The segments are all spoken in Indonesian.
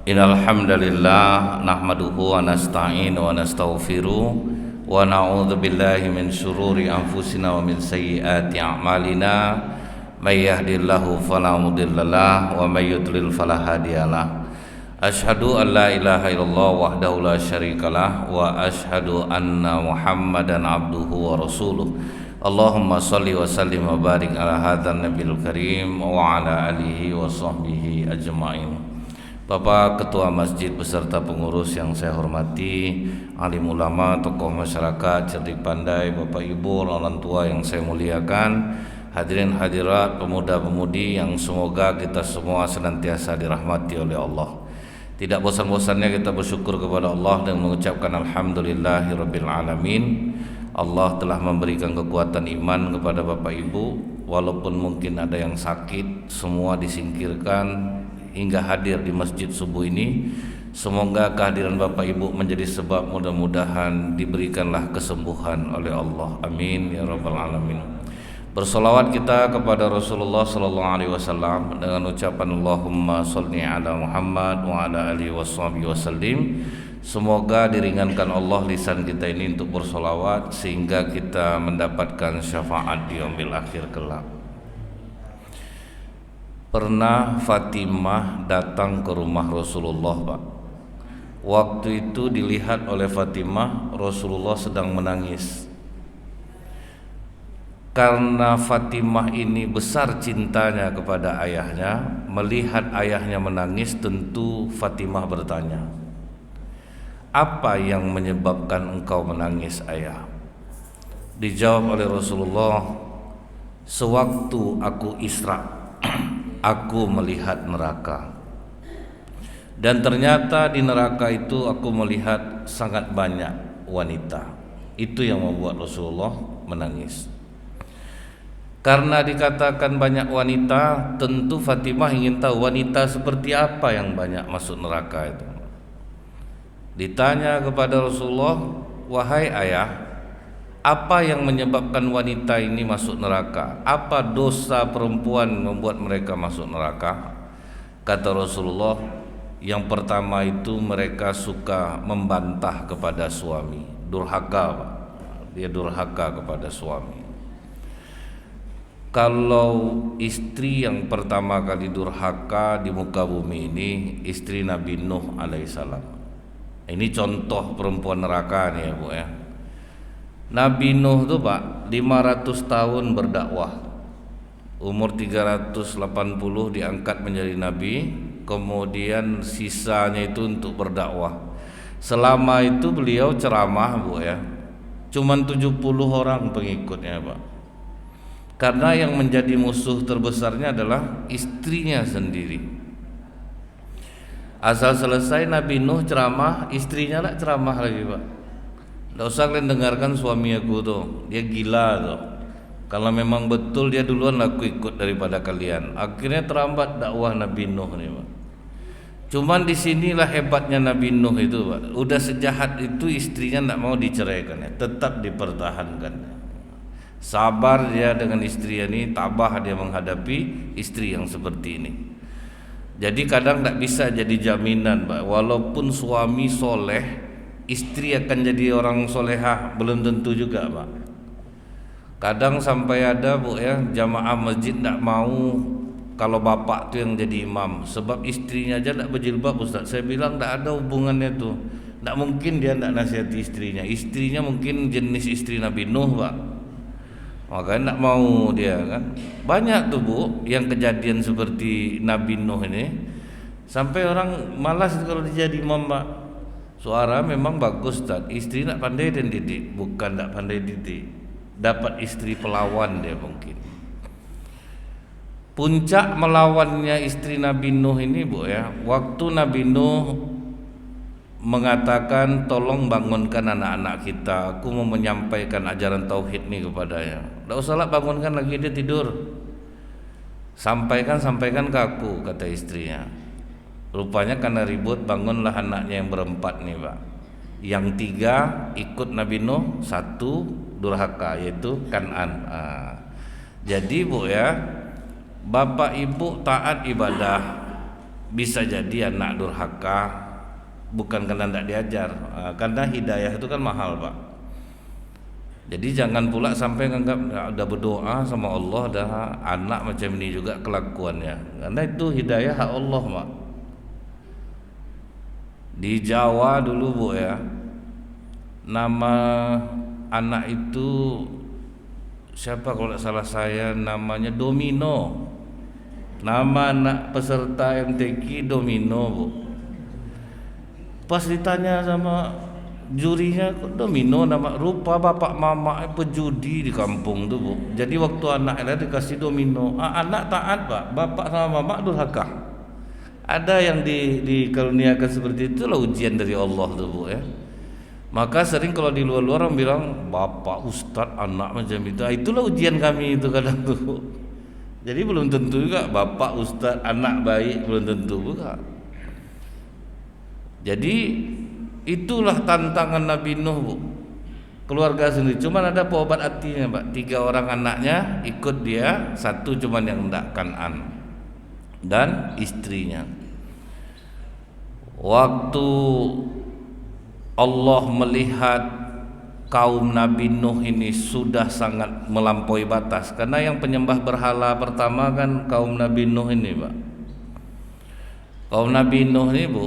Innal hamdalillah nahmaduhu wa nasta'inu wa nastaghfiruh wa na'udzu billahi min syururi anfusina wa min sayyiati a'malina may yahdihillahu fala mudhillalah wa may yudlil fala hadiyalah. Asyhadu an la ilaha illallah wahdahu la syarikalah wa asyhadu anna Muhammadan abduhu wa rasuluh. Allahumma shalli wa sallim wa barik ala hadzal nabiyil karim wa ala alihi wa sahbihi ajmain. Bapak Ketua Masjid beserta pengurus yang saya hormati, alim ulama, tokoh masyarakat, cerdik pandai, Bapak Ibu, orang tua yang saya muliakan, hadirin hadirat, pemuda-pemudi yang semoga kita semua senantiasa dirahmati oleh Allah. Tidak bosan-bosannya kita bersyukur kepada Allah dan mengucapkan alhamdulillahirabbil alamin. Allah telah memberikan kekuatan iman kepada Bapak Ibu, walaupun mungkin ada yang sakit, semua disingkirkan hingga hadir di masjid subuh ini. Semoga kehadiran Bapak Ibu menjadi sebab mudah-mudahan diberikanlah kesembuhan oleh Allah. Amin ya rabbal alamin. Bersolawat kita kepada Rasulullah sallallahu alaihi wasallam dengan ucapan Allahumma sholli ala Muhammad wa ala alihi washabihi wasallim. Semoga diringankan Allah lisan kita ini untuk bersolawat sehingga kita mendapatkan syafaat di yaumil akhir kelak. Pernah Fatimah datang ke rumah Rasulullah, Pak. Waktu itu dilihat oleh Fatimah Rasulullah sedang menangis. Karena Fatimah ini besar cintanya kepada ayahnya, melihat ayahnya menangis, tentu Fatimah bertanya, "Apa yang menyebabkan engkau menangis, ayah?" Dijawab oleh Rasulullah, "Sewaktu aku Isra, aku melihat neraka. Dan ternyata di neraka itu aku melihat sangat banyak wanita." Itu yang membuat Rasulullah menangis. Karena dikatakan banyak wanita, tentu Fatimah ingin tahu wanita seperti apa yang banyak masuk neraka itu. Ditanya kepada Rasulullah, "Wahai ayah, apa yang menyebabkan wanita ini masuk neraka? Apa dosa perempuan membuat mereka masuk neraka?" Kata Rasulullah, yang pertama itu mereka suka membantah kepada suami, durhaka, Pak. Dia durhaka kepada suami. Kalau istri yang pertama kali durhaka di muka bumi ini, istri Nabi Nuh alaihissalam. Ini contoh perempuan neraka nih ya, Bu ya. Nabi Nuh tuh, Pak, 500 tahun berdakwah. Umur 380 diangkat menjadi nabi, kemudian sisanya itu untuk berdakwah. Selama itu beliau ceramah, Bu ya. Cuman 70 orang pengikutnya, Pak. Karena yang menjadi musuh terbesarnya adalah istrinya sendiri. Asal selesai Nabi Nuh ceramah, istrinya lah ceramah lagi, Pak. Tidak usah kalian dengarkan suami aku tuh, dia gila tuh. Kalau memang betul dia duluan, aku ikut daripada kalian. Akhirnya terlambat dakwah Nabi Nuh nih, Pak. Cuman disinilah hebatnya Nabi Nuh itu, Pak. Udah sejahat itu istrinya tidak mau diceraikan, ya. Tetap dipertahankan. Sabar dia dengan istrinya ini, tabah dia menghadapi istri yang seperti ini. Jadi kadang tidak bisa jadi jaminan, Pak. Walaupun suami soleh, istri akan jadi orang solehah belum tentu juga, Pak. Kadang sampai ada, Bu ya, jamaah masjid tidak mau kalau bapak tuh yang jadi imam, sebab istrinya aja tidak berjilbab, Ustaz. Saya bilang tidak ada hubungannya tuh. Tidak mungkin dia tidak nasihati istrinya. Istrinya mungkin jenis istri Nabi Nuh, Pak. Makanya tidak mau dia kan. Banyak tuh, Bu, yang kejadian seperti Nabi Nuh ini. Sampai orang malas kalau dia jadi imam, Pak. Suara memang bagus, Ustaz. Istri nak pandai dan didik, bukan tak pandai didik. Dapat istri pelawan dia mungkin. Puncak melawannya istri Nabi Nuh ini, Bu ya, waktu Nabi Nuh mengatakan, "Tolong bangunkan anak-anak kita, aku mau menyampaikan ajaran tauhid nih kepadanya." "Tidak usahlah bangunkan lagi, dia tidur." Sampaikan ke aku," kata istrinya. Rupanya karena ribut, bangunlah anaknya yang berempat nih, Pak. Yang 3 ikut Nabi Nuh, 1 durhaka, yaitu Kan'an. Jadi, Bu ya, Bapak Ibu taat ibadah, bisa jadi anak durhaka bukan karena tidak diajar, karena hidayah itu kan mahal Pak. Jadi jangan pula sampai nganggap udah berdoa sama Allah dah anak macam ini juga kelakuannya, karena itu hidayah hak Allah Pak. Di Jawa dulu Bu ya, nama anak itu siapa kalau tidak salah saya, namanya Domino. Nama anak peserta MTQ Domino Bu. Pas ditanya sama jurinya, kok Domino nama, rupa bapak mama pejudi di kampung tuh Bu. Jadi waktu anaknya dikasih Domino, anak taat Pak, bapak sama mama durhaka. Ada yang dikaruniakan seperti itulah ujian dari Allah tuh Bu ya. Maka sering kalau di luar-luar orang bilang bapak ustadz anak macam itu, itulah ujian kami itu kadang tuh. Jadi belum tentu juga bapak ustadz anak baik, belum tentu juga. Jadi itulah tantangan Nabi Nuh Bu. Keluarga sendiri, cuman ada peobat hatinya Pak. 3 orang anaknya ikut dia, 1 cuman yang tidak, Kan'an dan istrinya. Waktu Allah melihat kaum Nabi Nuh ini sudah sangat melampaui batas, karena yang penyembah berhala pertama kan kaum Nabi Nuh ini Pak. Kaum Nabi Nuh ini Bu,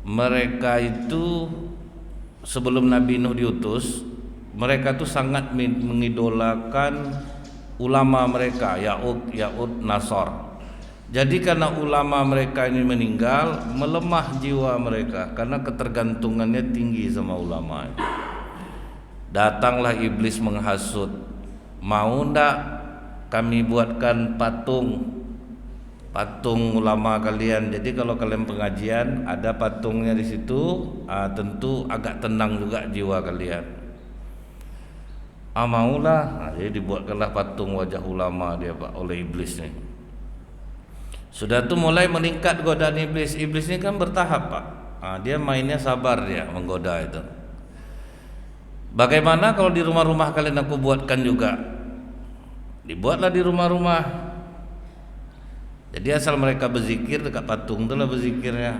mereka itu sebelum Nabi Nuh diutus, mereka tuh sangat mengidolakan ulama mereka, Ya'ud, Nasor. Jadi karena ulama mereka ini meninggal, melemah jiwa mereka karena ketergantungannya tinggi sama ulama. Datanglah iblis menghasut, mau ndak kami buatkan patung ulama kalian. Jadi kalau kalian pengajian ada patungnya di situ, tentu agak tenang juga jiwa kalian. Maulah, jadi dibuatkanlah patung wajah ulama dia Pak oleh iblis nih. Sudah tuh mulai meningkat godaan iblis. Iblis ini kan bertahap Pak. Dia mainnya sabar, dia menggoda itu. Bagaimana kalau di rumah-rumah kalian aku buatkan juga? Dibuatlah di rumah-rumah. Jadi asal mereka berzikir dekat patung itulah berzikirnya.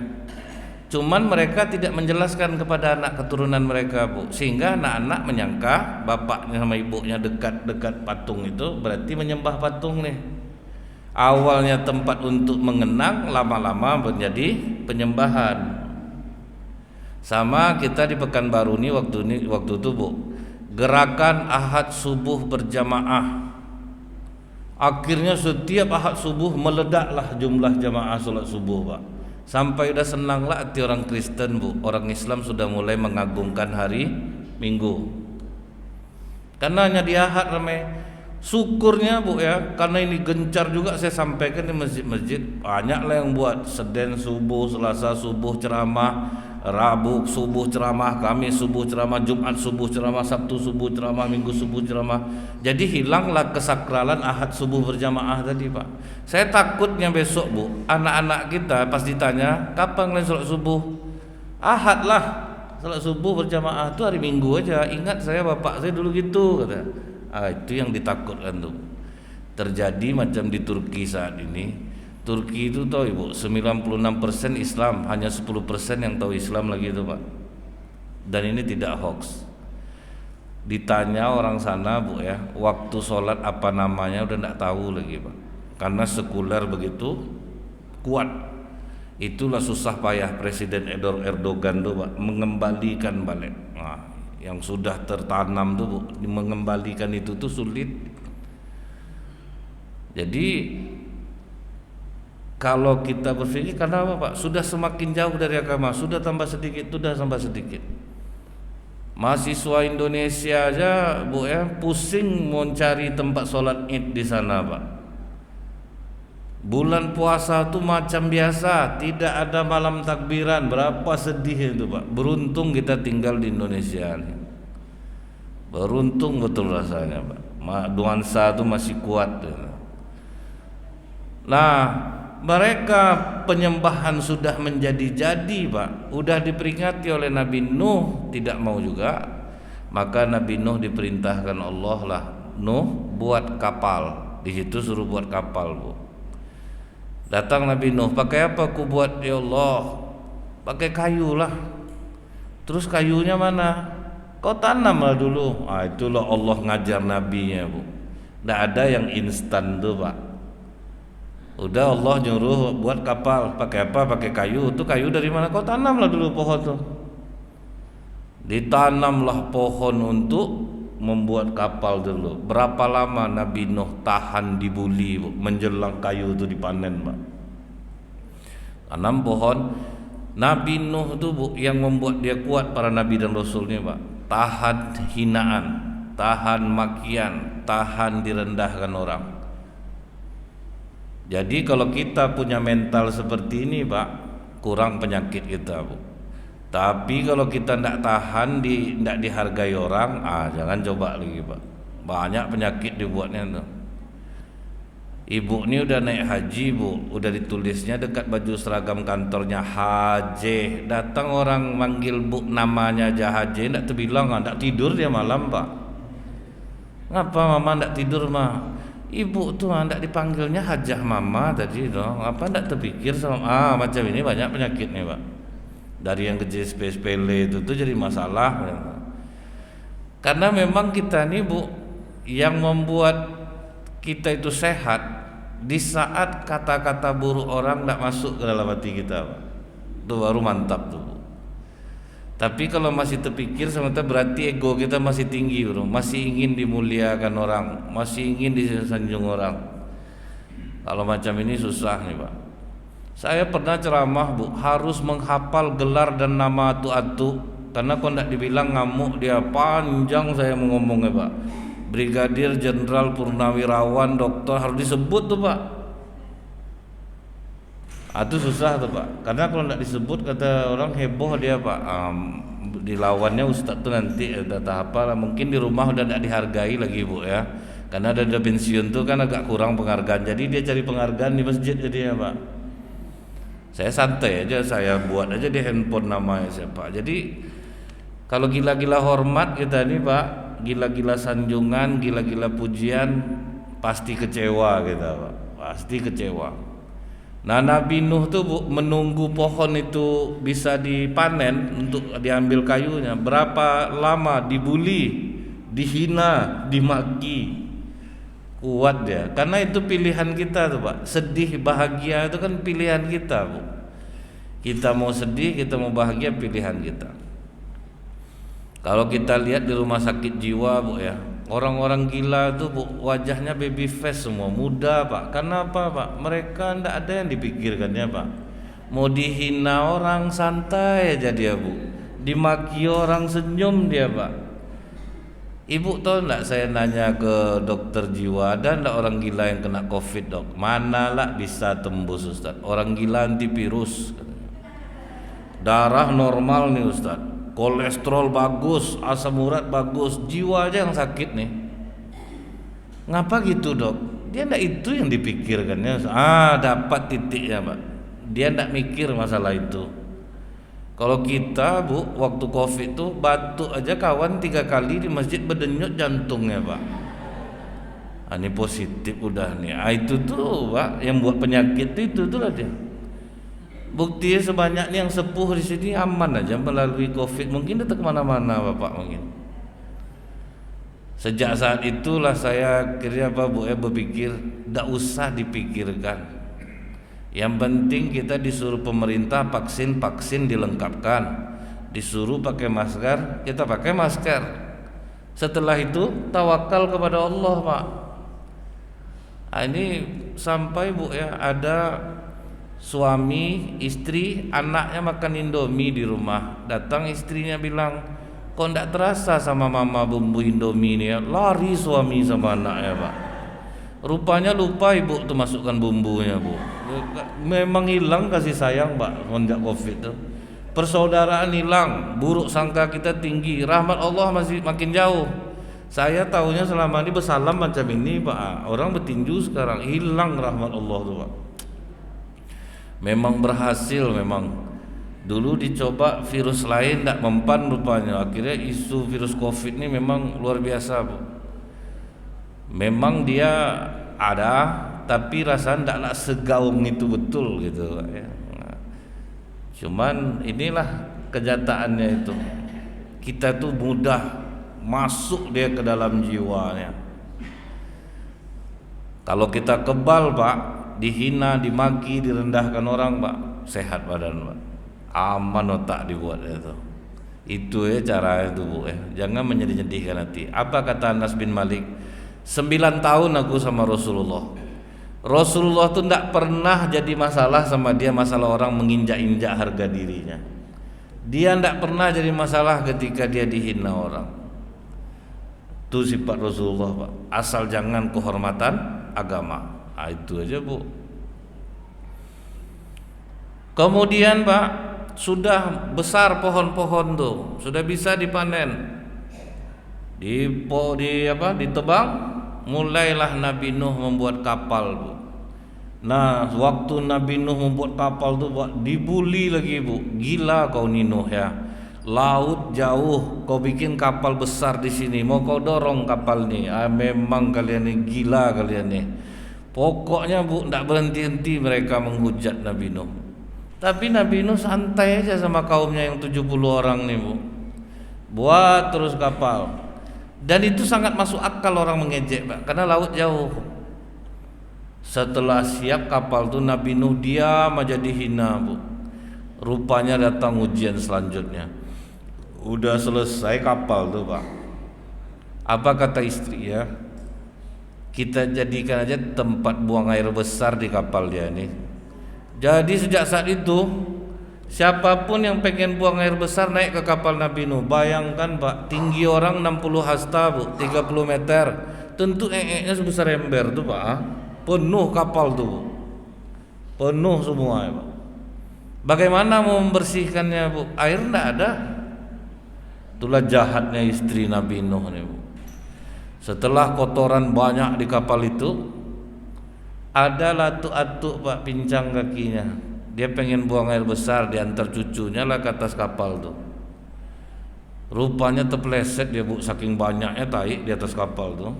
Cuman mereka tidak menjelaskan kepada anak keturunan mereka Bu, sehingga anak-anak menyangka bapaknya sama ibunya dekat-dekat patung itu berarti menyembah patung nih. Awalnya tempat untuk mengenang, lama-lama menjadi penyembahan. Sama kita di Pekanbaru ini waktu itu Bu, gerakan Ahad subuh berjamaah. Akhirnya setiap Ahad subuh meledaklah jumlah jamaah sholat subuh Pak. Sampai udah senanglah hati orang Kristen Bu, orang Islam sudah mulai mengagungkan hari Minggu. Karena hanya di Ahad ramai. Syukurnya Bu ya, karena ini gencar juga saya sampaikan di masjid-masjid, banyaklah yang buat Senin subuh, Selasa subuh ceramah, Rabu subuh ceramah, Kamis subuh ceramah, Jumat subuh ceramah, Sabtu subuh ceramah, Minggu subuh ceramah. Jadi hilanglah kesakralan Ahad subuh berjamaah tadi Pak. Saya takutnya besok Bu, anak-anak kita pas ditanya kapan kalian sholat subuh, Ahad lah, sholat subuh berjamaah itu hari Minggu aja. Ingat saya bapak saya dulu gitu kata. Itu yang ditakutkan tuh. Terjadi macam di Turki saat ini. Turki itu tahu Ibu, 96% Islam, hanya 10% yang tahu Islam lagi itu Pak. Dan ini tidak hoax. Ditanya orang sana Bu ya, waktu sholat apa namanya udah tidak tahu lagi Pak. Karena sekuler begitu kuat. Itulah susah payah Presiden Erdogan tuh Pak mengembalikan balik. Yang sudah tertanam tuh Bu, mengembalikan itu tuh sulit. Jadi kalau kita berpikir karena apa Pak? Sudah semakin jauh dari agama, sudah tambah sedikit, sudah tambah sedikit. Mahasiswa Indonesia aja Bu ya pusing mau cari tempat sholat Id di sana Pak. Bulan puasa tuh macam biasa, tidak ada malam takbiran. Berapa sedih itu Pak. Beruntung kita tinggal di Indonesia nih. Beruntung betul rasanya Pak. Nuansa tuh masih kuat. Nah, mereka penyembahan sudah menjadi-jadi Pak. Udah diperingati oleh Nabi Nuh, tidak mau juga. Maka Nabi Nuh diperintahkan Allah lah, Nuh buat kapal. Di situ suruh buat kapal Bu. Datang Nabi Nuh, pakai apa aku buat ya Allah? Pakai kayu lah. Terus kayunya mana? Kau tanamlah dulu. Itulah Allah ngajar nabinya, Bu. Tidak ada yang instan tuh, Pak. Udah Allah nyuruh buat kapal, pakai apa? Pakai kayu. Itu kayu dari mana? Kau tanamlah dulu pohon tuh. Ditanamlah pohon untuk membuat kapal dulu. Berapa lama Nabi Nuh tahan dibuli, Bu, menjelang kayu itu dipanen, Pak? Tanam pohon. Nabi Nuh itu, Bu, yang membuat dia kuat para nabi dan rasulnya, Pak. Tahan hinaan, tahan makian, tahan direndahkan orang. Jadi kalau kita punya mental seperti ini, Pak, kurang penyakit kita, Bu. Tapi kalau kita tidak tahan, tidak dihargai orang, jangan coba lagi, Pak. Banyak penyakit dibuatnya tuh. Ibu ini udah naik haji, Bu, udah ditulisnya dekat baju seragam kantornya Haji. Datang orang manggil Bu namanya aja Haji, tidak terbilang, tidak tidur dia malam, Pak. Ngapa mama tidak tidur, Ma? Ibu tuh tidak dipanggilnya Hajah Mama tadi dong. Apa tidak terpikir sama macam ini banyak penyakit nih, Pak. Dari yang kecil sepele itu tuh jadi masalah. Karena memang kita nih, Bu, yang membuat kita itu sehat di saat kata-kata buruk orang tidak masuk ke dalam hati kita, Pak. Itu baru mantap tuh, Bu. Tapi kalau masih terpikir sementara berarti ego kita masih tinggi, bro. Masih ingin dimuliakan orang, masih ingin disanjung orang. Kalau macam ini susah nih, Pak. Saya pernah ceramah, Bu, harus menghafal gelar dan nama atu-atu. Karena kalau tidak dibilang ngamuk dia, panjang saya mau ngomongnya, Pak. Brigadir Jenderal Purnawirawan Doktor harus disebut tuh, Pak. Itu susah tuh, Pak. Karena kalau tidak disebut kata orang heboh dia, Pak. Dilawannya Ustadz tuh nanti tahap apa? Mungkin di rumah udah tidak dihargai lagi, Bu, ya. Karena ada pensiun tuh kan agak kurang penghargaan. Jadi dia cari penghargaan di masjid jadi ya, Pak. Saya santai aja, saya buat aja di handphone namanya siapa. Jadi kalau gila-gila hormat kita nih, Pak, gila-gila sanjungan, gila-gila pujian, pasti kecewa kita, Pak. Pasti kecewa. Nah, Nabi Nuh tuh, Bu, menunggu pohon itu bisa dipanen untuk diambil kayunya. Berapa lama dibuli, dihina, dimaki. Kuat dia. Karena itu pilihan kita tuh, Pak. Sedih, bahagia itu kan pilihan kita, Bu. Kita mau sedih, kita mau bahagia, pilihan kita. Kalau kita lihat di rumah sakit jiwa, Bu, ya, orang-orang gila itu, Bu, wajahnya baby face semua, muda, Pak. Karena apa, Pak? Mereka tidak ada yang dipikirkannya, Pak. Mau dihina orang santai aja dia, Bu. Dimaki orang senyum dia, Pak. Ibu tahu enggak, saya nanya ke dokter jiwa, ada enggak orang gila yang kena COVID, Dok? Manalah bisa tembus, Ustaz. Orang gila antivirus. Darah normal nih, Ustaz. Kolesterol bagus, asam urat bagus, jiwa aja yang sakit nih. Ngapa gitu, Dok? Dia enggak itu yang dipikirkannya. Dapat titiknya, Pak. Dia enggak mikir masalah itu. Kalau kita, Bu, waktu COVID tuh batuk aja kawan 3 kali di masjid berdenyut jantungnya, Pak. Ini positif udah nih. Itu tuh, Pak, yang buat penyakit itu lah dia. Buktinya sebanyak yang sepuh di sini aman aja melalui COVID. Mungkin datang kemana-mana, Bapak, mungkin. Sejak saat itulah saya kira, Pak, Bu, berpikir tidak usah dipikirkan. Yang penting kita disuruh pemerintah vaksin dilengkapkan. Disuruh pakai masker, kita pakai masker. Setelah itu tawakal kepada Allah, Pak. Ini sampai, Bu, ya, ada suami, istri, anaknya makan Indomie di rumah. Datang istrinya bilang, kok enggak terasa sama mama bumbu Indomie ini ya? Lari suami sama anaknya, Pak. Rupanya lupa ibu tuh masukkan bumbunya, Bu. Memang hilang kasih sayang, Pak, semenjak COVID tuh. Persaudaraan hilang, buruk sangka kita tinggi, rahmat Allah masih makin jauh. Saya tahunya selama ini bersalam macam ini, Pak. Orang bertinju sekarang, hilang rahmat Allah tuh, Pak. Memang berhasil, memang. Dulu dicoba virus lain tidak mempan rupanya. Akhirnya isu virus COVID ini memang luar biasa, Bu. Memang dia ada, tapi rasa ndaklah segaung itu betul gitu ya. Cuman inilah kenyataannya itu. Kita tuh mudah masuk dia ke dalam jiwanya. Kalau kita kebal Pak, dihina, dimaki, direndahkan orang Pak, sehat badan Pak, aman otak dibuat itu. Itu ya cara itu Bu ya. Jangan menyedih-nyedihkan hati. Apa kata Anas bin Malik? 9 tahun aku sama Rasulullah. Rasulullah tuh tidak pernah jadi masalah sama dia masalah orang menginjak-injak harga dirinya. Dia tidak pernah jadi masalah ketika dia dihina orang. Itu sifat Rasulullah Pak. Asal jangan kehormatan agama. Nah, itu aja Bu. Kemudian Pak, sudah besar pohon-pohon tuh, sudah bisa dipanen. Ditebang, mulailah Nabi Nuh membuat kapal Bu. Nah, waktu Nabi Nuh membuat kapal tuh Pak, dibully lagi Bu. Gila kau nih Nuh ya. Laut jauh, kau bikin kapal besar di sini, mau kau dorong kapal nih. Memang kalian nih gila kalian nih. Pokoknya Bu, tidak berhenti-henti mereka menghujat Nabi Nuh. Tapi Nabi Nuh santai aja sama kaumnya yang 70 orang nih Bu. Buat terus kapal. Dan itu sangat masuk akal orang mengejek Pak, karena laut jauh. Setelah siap kapal tuh Nabi Nuh diam aja dihina Bu. Rupanya datang ujian selanjutnya. Udah selesai kapal tuh Pak. Apa kata istri ya? Kita jadikan aja tempat buang air besar di kapal dia nih. Jadi sejak saat itu siapapun yang pengen buang air besar naik ke kapal Nabi Nuh. Bayangkan Pak, tinggi orang 60 hasta Bu, 30 meter. Tentu nya sebesar ember tuh Pak. Penuh kapal tuh Bu. Penuh semua ya Pak. Bagaimana mau membersihkannya Bu? Air enggak ada. Itulah jahatnya istri Nabi Nuh nih Bu. Setelah kotoran banyak di kapal itu, ada latuk-atuk Pak pincang kakinya. Dia pengen buang air besar, diantar cucunya lah ke atas kapal tuh. Rupanya terpeleset dia Bu, saking banyaknya tai di atas kapal tuh.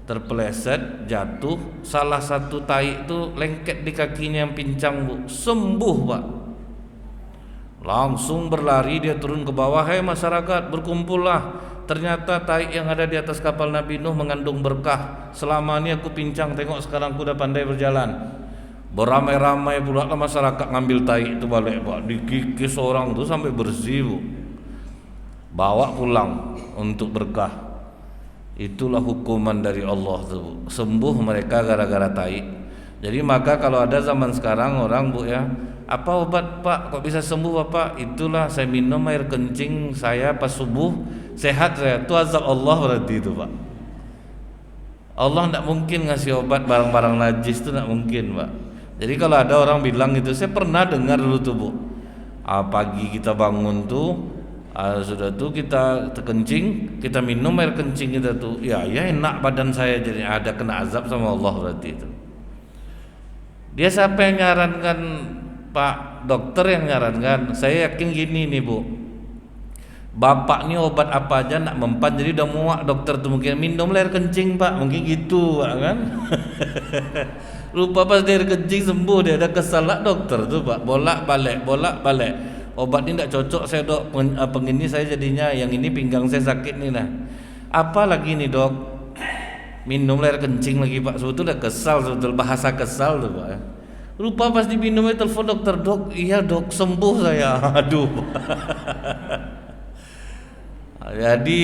Terpeleset, jatuh, salah satu tai itu lengket di kakinya yang pincang Bu. Sembuh Pak. Langsung berlari dia turun ke bawah. Hei masyarakat, berkumpullah. Ternyata tai yang ada di atas kapal Nabi Nuh mengandung berkah. Selama ini aku pincang, tengok sekarang aku udah pandai berjalan. Beramai-ramai pula lah masyarakat ngambil tai itu balik Pak. Dikikis orang tuh sampai bersih Bu. Bawa pulang untuk berkah. Itulah hukuman dari Allah tuh. Sembuh mereka gara-gara tai. Jadi maka kalau ada zaman sekarang orang Bu ya, apa obat Pak kok bisa sembuh Bapak? Itulah saya minum air kencing saya pas subuh, sehat saya. Itu azab Allah berarti itu Pak. Allah tidak mungkin ngasih obat barang-barang najis, itu tidak mungkin Pak. Jadi kalau ada orang bilang itu, saya pernah dengar dulu tuh Bu. Pagi kita bangun tuh, sudah tuh kita terkencing, kita minum air kencing kita tuh, ya enak badan saya, jadi ada kena azab sama Allah berarti itu. Dia siapa yang nyarankan Pak? Dokter yang nyarankan. Saya yakin gini nih Bu, bapak nih obat apa aja nak mempan, jadi udah muak dokter tuh mungkin minum air kencing Pak, mungkin gitu Pak kan. Lupa pas dia air kencing sembuh, dia ada kesalahan dokter tuh Pak, bolak balik. Obat ini tidak cocok saya dok, pengini saya jadinya yang ini pinggang saya sakit nih nah. Apa lagi nih dok? Minum air kencing lagi Pak, sebetulnya kesal, bahasa kesal tuh Pak. Lupa pas diminumnya telepon dokter, dok, iya dok sembuh saya. Aduh. Jadi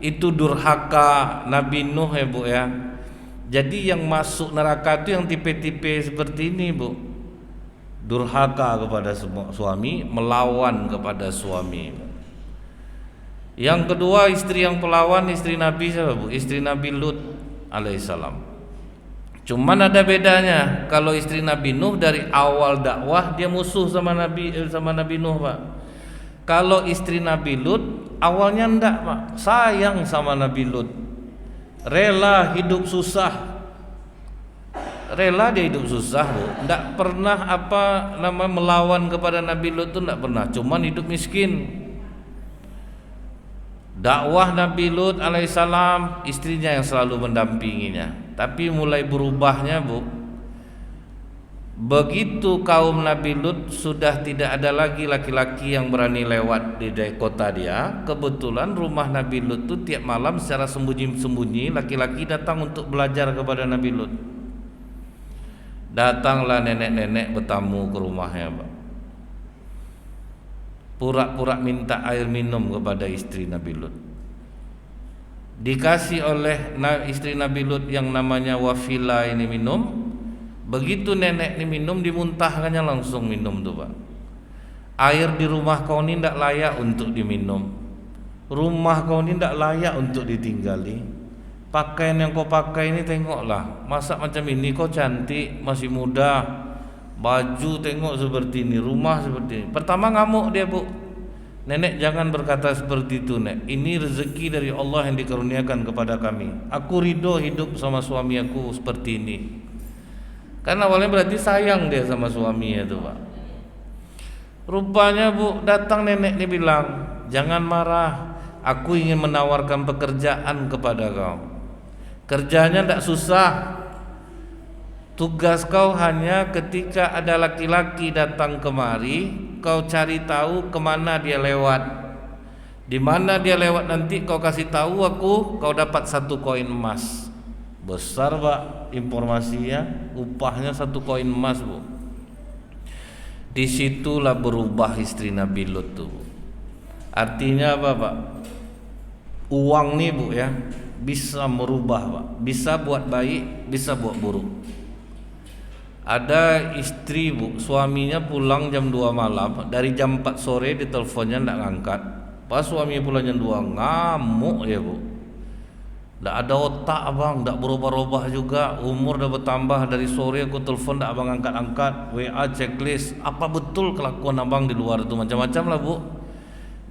itu durhaka Nabi Nuh ya Bu ya. Jadi yang masuk neraka itu yang tipe-tipe seperti ini Bu. Durhaka kepada suami, melawan kepada suami. Yang kedua istri yang pelawan, istri Nabi siapa Bu? Istri Nabi Lut alaihissalam. Cuman ada bedanya. Kalau istri Nabi Nuh dari awal dakwah dia musuh sama Nabi Nuh Pak. Kalau istri Nabi Lut awalnya enggak Pak, sayang sama Nabi Lut, rela hidup susah, rela dia hidup susah Bu, enggak pernah melawan kepada Nabi Lut itu enggak pernah, cuman hidup miskin. Dakwah Nabi Lut alaihissalam istrinya yang selalu mendampinginya, tapi mulai berubahnya Bu Begitu kaum Nabi Lut sudah tidak ada lagi laki-laki yang berani lewat di kota dia. Kebetulan rumah Nabi Lut itu tiap malam secara sembunyi-sembunyi laki-laki datang untuk belajar kepada Nabi Lut. Datanglah nenek-nenek bertamu ke rumahnya, Pak. Pura-pura minta air minum kepada istri Nabi Lut. Dikasih oleh istri Nabi Lut yang namanya Wafila ini minum. Begitu nenek ini minum, dimuntahkannya langsung minum tuh, Pak. Air di rumah kau ini tidak layak untuk diminum. Rumah kau ini tidak layak untuk ditinggali. Pakaian yang kau pakai ini tengoklah, masa macam ini, kau cantik, masih muda, baju tengok seperti ini, rumah seperti ini. Pertama ngamuk dia, Bu. Nenek jangan berkata seperti itu, Nek. Ini rezeki dari Allah yang dikaruniakan kepada kami. Aku ridho hidup sama suami aku seperti ini. Karena awalnya berarti sayang dia sama suaminya tuh, Pak. Rupanya, Bu, datang nenek ini bilang, jangan marah, aku ingin menawarkan pekerjaan kepada kau. Kerjanya tidak susah. Tugas kau hanya ketika ada laki-laki datang kemari, kau cari tahu kemana dia lewat. Di mana dia lewat nanti kau kasih tahu aku, kau dapat 1 koin emas. Besar, Pak, informasinya, upahnya 1 koin emas, Bu. Disitulah berubah istri Nabi Lut tuh. Artinya apa, Pak? Uang nih, Bu, ya, bisa merubah, Pak. Bisa buat baik, bisa buat buruk. Ada istri, Bu, suaminya pulang jam 2 malam, dari jam 4 sore diteleponnya tidak ngangkat. Pas suaminya pulang jam 2, ngamuk ya, Bu. Tidak ada otak, abang, tidak berubah-ubah juga. Umur dah bertambah, dari sore aku telepon tidak abang angkat-angkat. WA checklist, apa betul kelakuan abang di luar itu? Macam-macam lah, Bu.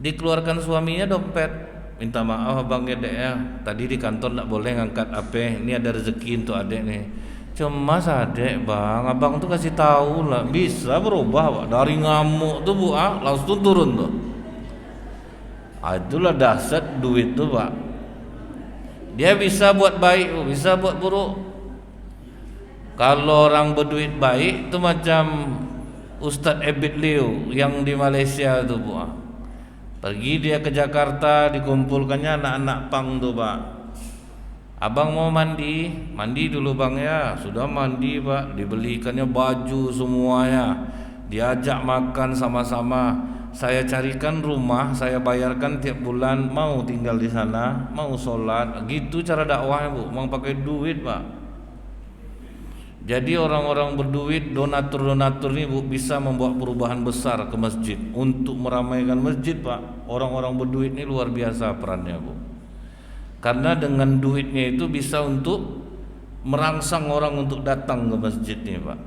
Dikeluarkan suaminya dompet, minta maaf abang ya, Dek, ya, tadi di kantor tidak boleh ngangkat HP, ini ada rezeki untuk adek nih. Cuma adek, Bang, abang tuh kasih tahu lah, bisa berubah, Pak. Dari ngamuk tuh, Bu, langsung turun tuh. Itulah dahsyat duit tuh, Pak. Dia bisa buat baik, bisa buat buruk. Kalau orang berduit baik itu macam Ustadz Ebit Liu yang di Malaysia tuh, Bu. Pergi dia ke Jakarta, dikumpulkannya anak-anak pang tuh, Pak. Abang mau mandi, mandi dulu, Bang, ya. Sudah mandi, Pak. Dibelikannya baju semuanya. Diajak makan sama-sama. Saya carikan rumah, saya bayarkan tiap bulan, mau tinggal di sana, mau sholat. Gitu cara dakwahnya, Bu. Mau pakai duit, Pak. Jadi orang-orang berduit, donatur-donatur ini, Bu, bisa membawa perubahan besar ke masjid untuk meramaikan masjid, Pak. Orang-orang berduit ini luar biasa perannya, Bu. Karena dengan duitnya itu bisa untuk merangsang orang untuk datang ke masjid nih, Pak.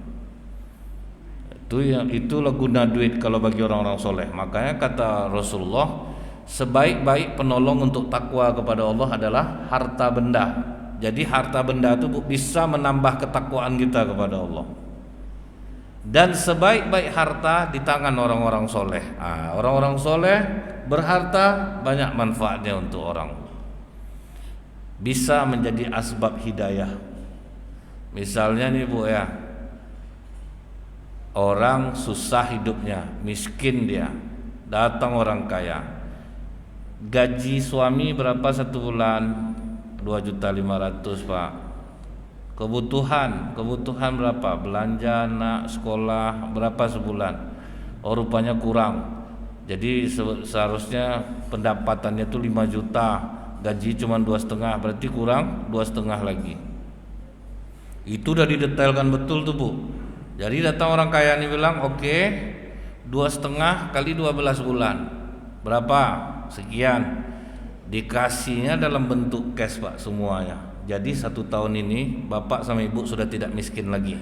Itulah guna duit kalau bagi orang-orang soleh. Makanya kata Rasulullah, sebaik-baik penolong untuk takwa kepada Allah adalah harta benda. Jadi harta benda itu bisa menambah ketakwaan kita kepada Allah. Dan sebaik-baik harta di tangan orang-orang soleh. Orang-orang soleh berharta, banyak manfaatnya untuk orang. Bisa menjadi asbab hidayah. Misalnya nih, Bu, ya, orang susah hidupnya, miskin dia, datang orang kaya. Gaji suami berapa satu bulan? 2.500.000, Pak. Kebutuhan berapa? Belanja anak, sekolah berapa sebulan? Oh, rupanya kurang. Jadi seharusnya pendapatannya itu 5 juta, gaji cuma 2,5, berarti kurang 2,5 lagi. Itu udah didetailkan betul tuh, Bu. Jadi datang orang kaya ini bilang, oke, 2,5 kali 12 bulan berapa? Sekian. Dikasihnya dalam bentuk cash, Pak, semuanya. Jadi 1 tahun ini bapak sama ibu sudah tidak miskin lagi.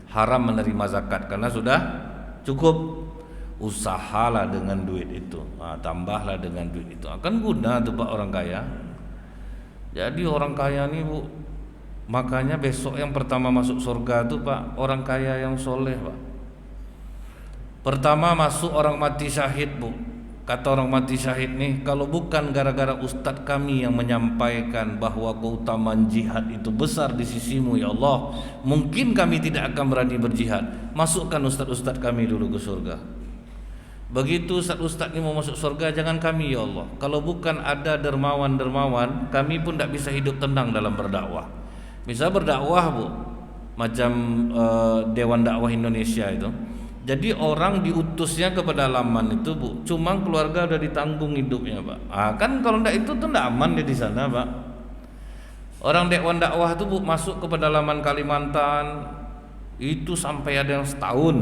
Haram menerima zakat karena sudah cukup. Usahalah dengan duit itu, tambahlah dengan duit itu. Akan guna tuh, Pak, orang kaya. Jadi orang kaya nih, Bu, makanya besok yang pertama masuk surga tuh, Pak, orang kaya yang soleh, Pak. Pertama masuk orang mati syahid, Bu. Kata orang mati syahid nih, kalau bukan gara-gara ustadz kami yang menyampaikan bahwa keutamaan jihad itu besar di sisimu ya Allah, mungkin kami tidak akan berani berjihad. Masukkan ustadz-ustadz kami dulu ke surga. Begitu ustadz-ustadz ini mau masuk surga, jangan kami ya Allah. Kalau bukan ada dermawan-dermawan, kami pun tidak bisa hidup tenang dalam berdakwah. Bisa berdakwah bu, macam Dewan Dakwah Indonesia itu. Jadi orang diutusnya ke pedalaman itu bu, cuma keluarga udah ditanggung hidupnya pak. Kan kalau ndak itu tuh ndak aman dia di sana pak. Orang Dewan Dakwah itu bu masuk ke pedalaman Kalimantan itu sampai ada yang setahun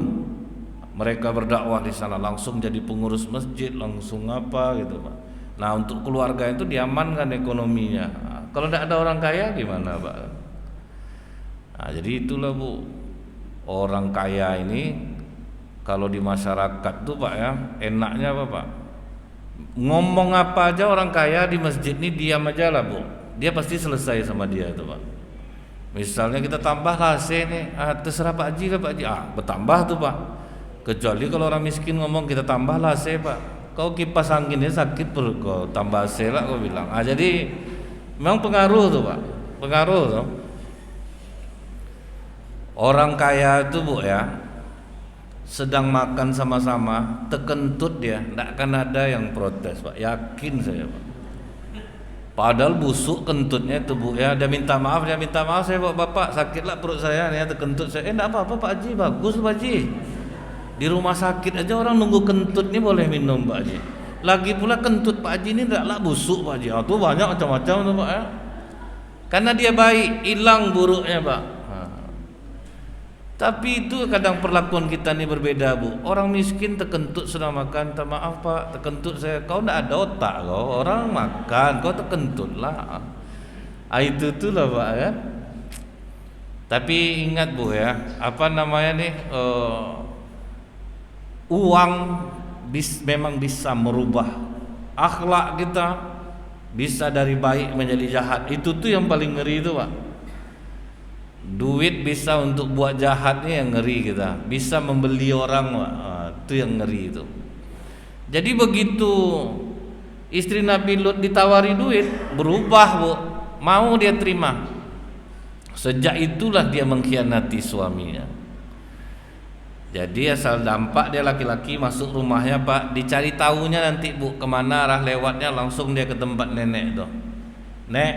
mereka berdakwah di sana, langsung jadi pengurus masjid, langsung apa gitu pak. Nah untuk keluarga itu diamankan ekonominya. Kalau ndak ada orang kaya gimana pak? Nah, jadi itulah bu, orang kaya ini kalau di masyarakat tuh pak ya, enaknya apa pak? Ngomong apa aja orang kaya di masjid ini diam aja lah bu. Dia pasti selesai sama dia itu pak. Misalnya kita tambah AC nih, terserah Pak Haji lah Pak Haji. Bertambah tuh pak. Kecuali kalau orang miskin ngomong kita tambah lah AC pak. Kau kipas anginnya sakit perut kau, tambah AC lah kau bilang. Jadi memang pengaruh tuh pak. Pengaruh tuh. Orang kaya itu bu ya, sedang makan sama-sama, terkentut dia, tidak akan ada yang protes pak, yakin saya pak. Padahal busuk kentutnya itu bu ya, dia minta maaf, saya bapak sakitlah perut saya nih, terkentut saya. Tidak apa-apa Pak Haji, bagus Pak Haji. Di rumah sakit aja orang nunggu kentut ini boleh minum Pak Haji. Lagi pula kentut Pak Haji ini tidaklah busuk Pak Haji. Tuh banyak macam-macam tuh pak ya. Karena dia baik, hilang buruknya pak. Tapi itu kadang perlakuan kita ini berbeda bu. Orang miskin terkentut sudah makan, maaf pak, terkentut saya. Kau tidak ada otak kau, orang makan, kau terkentut lah. Itu tuh lah pak ya. Tapi ingat bu ya, apa namanya nih, uang memang bisa merubah akhlak kita, bisa dari baik menjadi jahat. Itu tuh yang paling ngeri itu pak. Duit bisa untuk buat jahatnya yang ngeri kita, bisa membeli orang, itu yang ngeri itu. Jadi begitu istri Nabi Lut ditawari duit, berubah bu, mau dia terima. Sejak itulah dia mengkhianati suaminya. Jadi asal dampak dia laki-laki masuk rumahnya pak, dicari tahunya nanti bu kemana arah lewatnya, langsung dia ke tempat nenek tuh. Nek,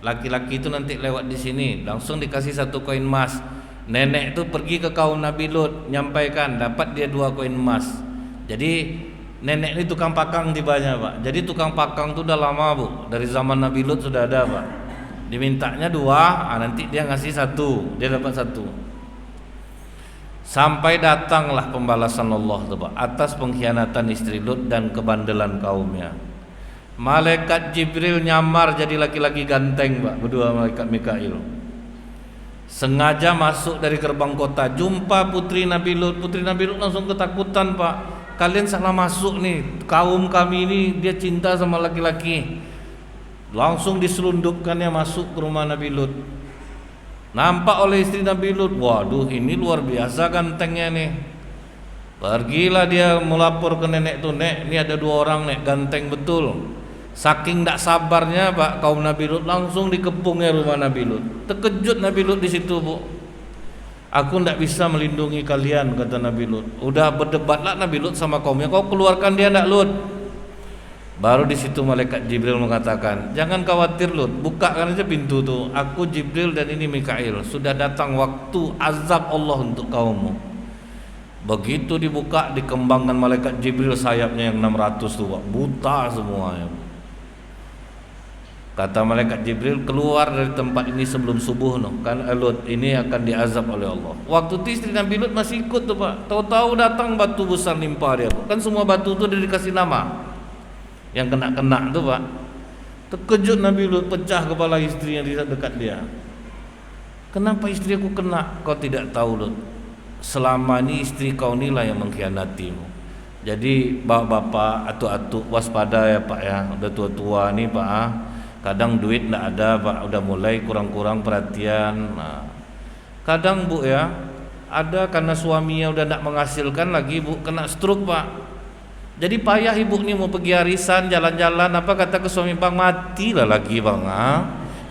laki-laki itu nanti lewat di sini, langsung dikasih 1 koin emas. Nenek itu pergi ke kaum Nabi Lut, nyampaikan, dapat dia 2 koin emas. Jadi nenek ini tukang pakang tibanya pak. Jadi tukang pakang itu udah lama bu, dari zaman Nabi Lut sudah ada pak. Dimintanya 2, nanti dia ngasih 1, dia dapat 1. Sampai datanglah pembalasan Allah tuh pak, atas pengkhianatan istri Lut dan kebandelan kaumnya. Malaikat Jibril nyamar jadi laki-laki ganteng pak, berdua malaikat Mikail. Sengaja masuk dari gerbang kota, jumpa putri Nabi Lut. Putri Nabi Lut langsung ketakutan pak. Kalian salah masuk nih, kaum kami ini dia cinta sama laki-laki. Langsung diselundupkannya masuk ke rumah Nabi Lut. Nampak oleh istri Nabi Lut, waduh ini luar biasa gantengnya nih. Pergilah dia melapor ke nenek tuh, nek ini ada 2 orang nek ganteng betul. Saking tidak sabarnya pak kaum Nabi Lut, langsung dikepungnya rumah Nabi Lut. Terkejut Nabi Lut di situ bu. Aku tidak bisa melindungi kalian kata Nabi Lut. Udah berdebatlah Nabi Lut sama kaumnya, kau keluarkan dia tidak Lut. Baru di situ malaikat Jibril mengatakan, jangan khawatir Lut, bukakan aja pintu tuh. Aku Jibril dan ini Mikail, sudah datang waktu azab Allah untuk kaummu. Begitu dibuka, dikembangkan malaikat Jibril sayapnya yang 600 tuh pak, buta semuanya. Kata malaikat Jibril, keluar dari tempat ini sebelum subuh no. Kan Lut ini akan diazab oleh Allah. Waktu itu istri Nabi Lut masih ikut tuh pak. Tahu-tahu datang batu besar nimpa dia. Kan semua batu itu udah dikasih nama. Yang kena-kena tuh pak. Terkejut Nabi Lut, pecah kepala istri yang di dekat dia. Kenapa istriku kena? Kau tidak tahu Lut, selama ini istri kau inilah yang mengkhianatimu. Jadi bapak-bapak, atuk-atuk waspada ya pak ya. Udah tua-tua nih pak. Kadang duit tidak ada pak, udah mulai kurang-kurang perhatian. Kadang bu ya, ada karena suaminya udah tidak menghasilkan lagi bu, kena stroke pak. Jadi payah ibu nih mau pergi arisan, jalan-jalan, apa kata ke suami, bang matilah lagi bang,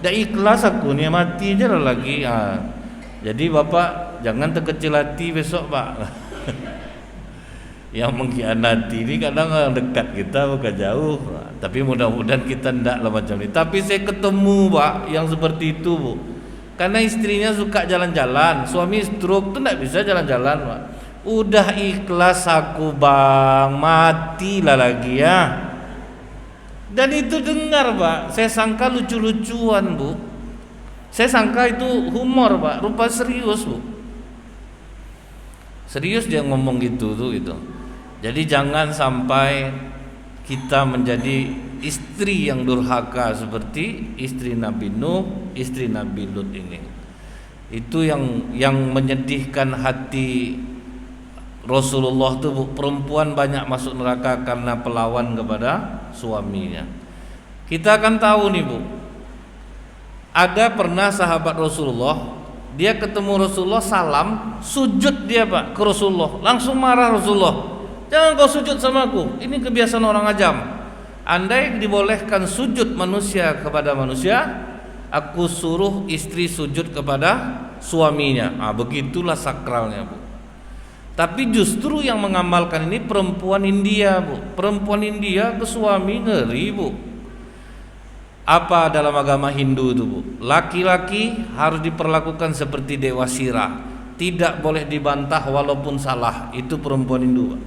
dah ikhlas aku nih mati aja lah lagi. Jadi bapak jangan terkecil hati besok pak. Yang mengkhianati ini kadang dekat kita bukan jauh, tapi mudah-mudahan kita tidak lah macam ini. Tapi saya ketemu pak yang seperti itu bu, karena istrinya suka jalan-jalan, suami stroke tuh tidak bisa jalan-jalan pak. Udah ikhlas aku bang, matilah lagi ya. Dan itu dengar pak, saya sangka lucu-lucuan bu, saya sangka itu humor pak, rupa serius bu. Serius dia ngomong gitu tuh gitu. Jadi jangan sampai kita menjadi istri yang durhaka seperti istri Nabi Nuh, istri Nabi Lut ini. Itu yang menyedihkan hati Rasulullah tuh, perempuan banyak masuk neraka karena pelawan kepada suaminya. Kita akan tahu nih bu, ada pernah sahabat Rasulullah, dia ketemu Rasulullah salam, sujud dia pak ke Rasulullah, langsung marah Rasulullah, jangan kau sujud sama aku, ini kebiasaan orang ajam. Andai dibolehkan sujud manusia kepada manusia, aku suruh istri sujud kepada suaminya. Begitulah sakralnya bu. Tapi justru yang mengamalkan ini perempuan India bu. Perempuan India ke suami ngeri bu. Apa dalam agama Hindu itu bu? Laki-laki harus diperlakukan seperti dewa sirah, tidak boleh dibantah walaupun salah. Itu perempuan Hindu pak.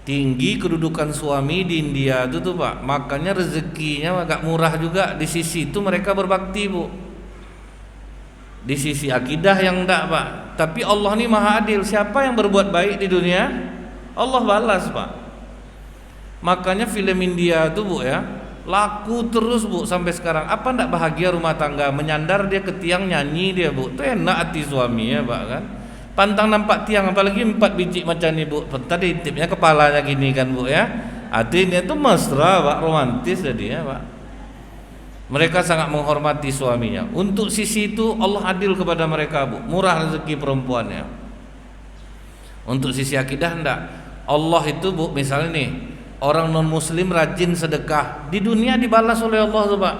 Tinggi kedudukan suami di India itu tuh pak. Makanya rezekinya agak murah juga. Di sisi itu mereka berbakti bu. Di sisi akidah yang enggak pak. Tapi Allah ini maha adil. Siapa yang berbuat baik di dunia, Allah balas pak. Makanya film India itu bu ya, laku terus bu sampai sekarang. Apa enggak bahagia rumah tangga? Menyandar dia ke tiang nyanyi dia bu. Itu enak hati suaminya pak kan. Pantang nampak tiang, apalagi 4 biji macam ni bu. Tadi tipnya kepalanya gini kan bu ya. Hatinya itu mesra pak, romantis jadi ya pak. Mereka sangat menghormati suaminya. Untuk sisi itu Allah adil kepada mereka bu, murah rezeki perempuannya. Untuk sisi akidah enggak. Allah itu bu, misalnya nih, orang non muslim rajin sedekah, di dunia dibalas oleh Allah tuh pak.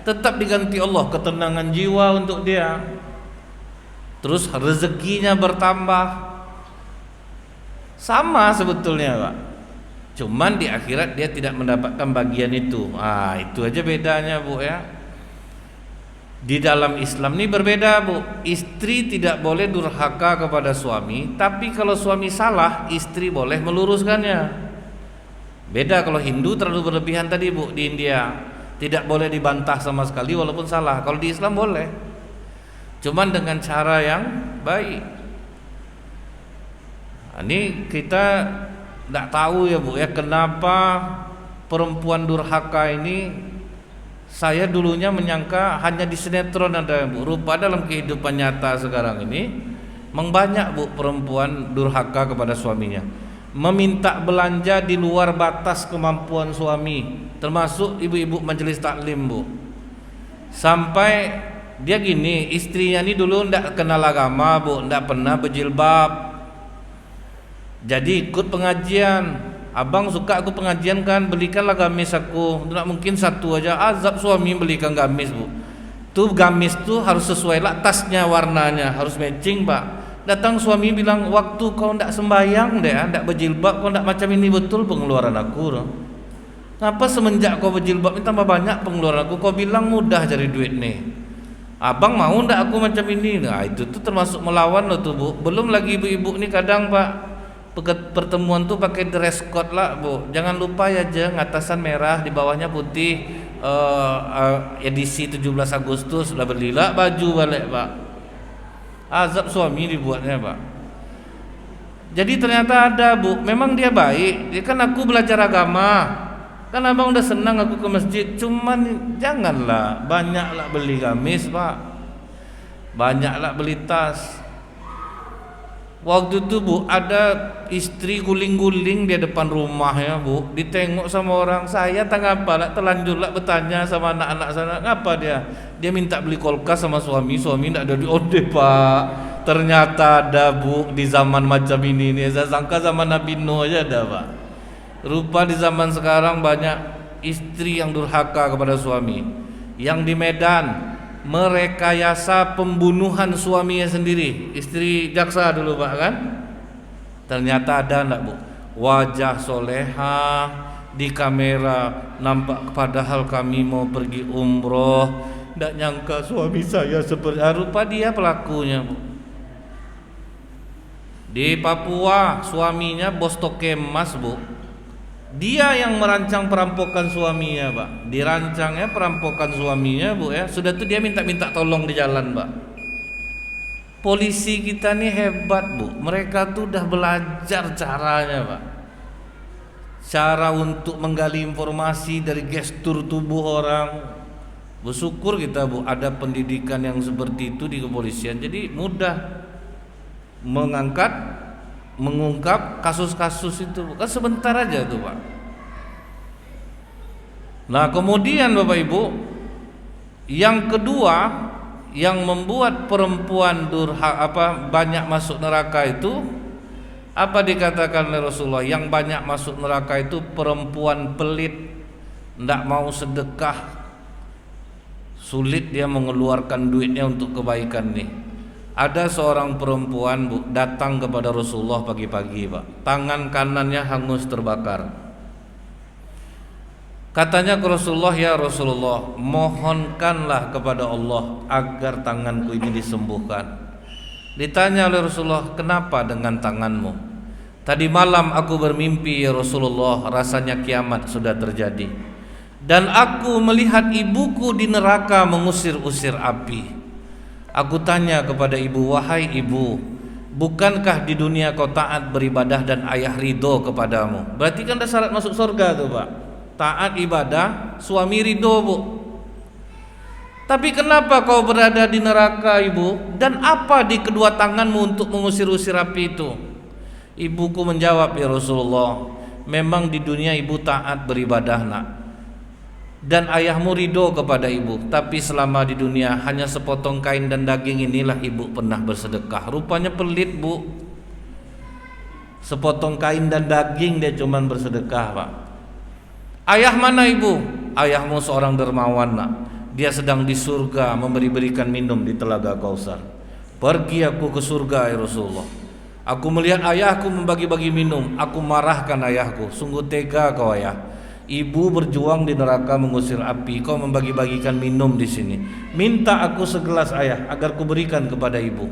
Tetap diganti Allah ketenangan jiwa untuk dia. Terus rezekinya bertambah. Sama sebetulnya pak. Cuman di akhirat dia tidak mendapatkan bagian itu. Itu aja bedanya bu ya. Di dalam Islam ini berbeda bu. Istri tidak boleh durhaka kepada suami, tapi kalau suami salah, istri boleh meluruskannya. Beda kalau Hindu terlalu berlebihan tadi bu. Di India tidak boleh dibantah sama sekali walaupun salah. Kalau di Islam boleh, cuman dengan cara yang baik. Ini kita tidak tahu ya bu ya, kenapa perempuan durhaka ini. Saya dulunya menyangka hanya di sinetron ada bu. Rupa dalam kehidupan nyata sekarang ini membanyak bu perempuan durhaka kepada suaminya, meminta belanja di luar batas kemampuan suami, termasuk ibu-ibu majelis taklim bu. Sampai dia gini, istrinya ini dulu tidak kenal agama bu, tidak pernah berjilbab. Jadi ikut pengajian, abang suka aku pengajian kan, belikanlah gamis aku. Tidak mungkin satu aja, azab suami belikan gamis bu. Tuh gamis tuh harus sesuai lah, tasnya warnanya harus matching pak. Datang suami bilang, waktu kau tidak sembayang deh, tidak berjilbab, kau tidak macam ini, betul pengeluaran aku. Kenapa semenjak kau berjilbab ini tambah banyak pengeluaran aku? Kau bilang mudah cari duit nih. Abang mau ndak aku macam ini? Nah itu tuh termasuk melawan loh tuh bu. Belum lagi ibu-ibu nih kadang pak, pertemuan tuh pakai dress code lah bu. Jangan lupa ya jeng, atasan merah di bawahnya putih, edisi 17 Agustus sudah belilah baju balik pak. Azab suami dibuatnya pak. Jadi ternyata ada bu, memang dia baik, dia kan aku belajar agama, kan abang udah senang aku ke masjid. Cuman janganlah banyaklah beli gamis pak, banyaklah beli tas. Waktu itu bu, ada istri guling-guling di depan rumahnya bu, ditengok sama orang. Saya tak apa lah, terlanjurlah bertanya sama anak-anak sana, ngapa dia minta beli kulkas sama suami tidak ada di ode pak. ternyata ada bu di zaman macam ini nih. Saya sangka zaman Nabi Nuh aja ada pak. Rupa di zaman sekarang banyak istri yang durhaka kepada suami. Yang di Medan merekayasa pembunuhan suaminya sendiri. Istri jaksa dulu pak kan. Ternyata ada enggak bu, wajah soleha di kamera nampak, padahal kami mau pergi umroh. Nggak nyangka suami saya seperti rupa dia pelakunya bu. Di Papua suaminya bos tokemas bu. Dia yang merancang perampokan suaminya pak. Dirancangnya perampokan suaminya bu ya. Sudah tuh dia minta tolong di jalan pak. Polisi kita nih hebat bu. Mereka tuh udah belajar caranya pak. Cara untuk menggali informasi dari gestur tubuh orang. Bersyukur kita bu ada pendidikan yang seperti itu di kepolisian. Jadi mudah mengungkap kasus-kasus itu. Kan sebentar aja tuh pak. Nah kemudian bapak ibu, yang kedua yang membuat perempuan banyak masuk neraka itu, apa dikatakan oleh Rasulullah? Yang banyak masuk neraka itu perempuan pelit, tidak mau sedekah, sulit dia mengeluarkan duitnya untuk kebaikan nih. Ada seorang perempuan bu, datang kepada Rasulullah pagi-pagi pak, tangan kanannya hangus terbakar. Katanya ke Rasulullah, ya Rasulullah, mohonkanlah kepada Allah agar tanganku ini disembuhkan. Ditanya oleh Rasulullah, kenapa dengan tanganmu? Tadi malam aku bermimpi ya Rasulullah, rasanya kiamat sudah terjadi. Dan aku melihat ibuku di neraka mengusir-usir api. Aku tanya kepada ibu, wahai ibu, bukankah di dunia kau taat beribadah dan ayah ridho kepadamu? Berarti kan ada syarat masuk surga tuh pak. Taat ibadah, suami ridho bu. Tapi kenapa kau berada di neraka ibu? Dan apa di kedua tanganmu untuk mengusir-usir api itu? Ibuku menjawab, ya Rasulullah, memang di dunia ibu taat beribadah nak, dan ayahmu ridho kepada ibu. Tapi selama di dunia hanya sepotong kain dan daging inilah ibu pernah bersedekah. Rupanya pelit bu. Sepotong kain dan daging dia cuman bersedekah pak. Ayah mana ibu? Ayahmu seorang dermawan nak. Dia sedang di surga berikan minum di telaga Kausar. Pergi aku ke surga ya Rasulullah. Aku melihat ayahku membagi-bagi minum. Aku marahkan ayahku. Sungguh tega kau ayah. Ibu berjuang di neraka mengusir api. Kau membagi-bagikan minum di sini. Minta aku segelas ayah agar ku berikan kepada ibu.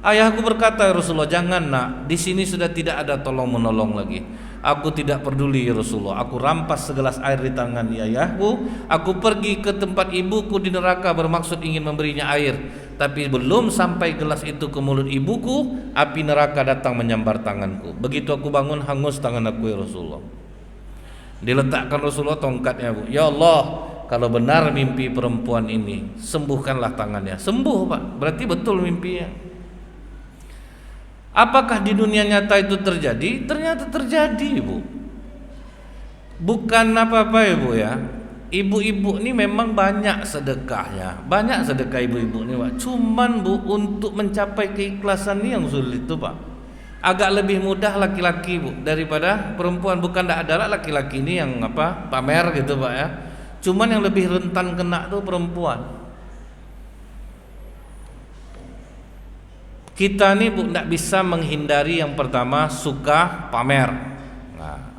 Ayahku berkata, ya Rasulullah, jangan nak. Di sini sudah tidak ada tolong menolong lagi. Aku tidak peduli ya Rasulullah. Aku rampas segelas air di tangan ayahku. Aku pergi ke tempat ibuku di neraka bermaksud ingin memberinya air. Tapi belum sampai gelas itu ke mulut ibuku, api neraka datang menyambar tanganku. Begitu aku bangun, hangus tangan aku ya Rasulullah. Diletakkan Rasulullah tongkatnya bu. Ya Allah, kalau benar mimpi perempuan ini, sembuhkanlah tangannya. Sembuh pak, berarti betul mimpinya. Apakah di dunia nyata itu terjadi? Ternyata terjadi bu. Bukan apa-apa ya bu ya. Ibu-ibu ini memang banyak sedekahnya. Banyak sedekah ibu-ibu ini pak. Cuman bu, untuk mencapai keikhlasan ini yang sulit itu pak. Agak lebih mudah laki-laki bu daripada perempuan. Bukan tidak ada laki-laki ini yang pamer gitu pak ya. Cuman yang lebih rentan kena tuh perempuan. Kita nih bu tidak bisa menghindari yang pertama suka pamer. Nah,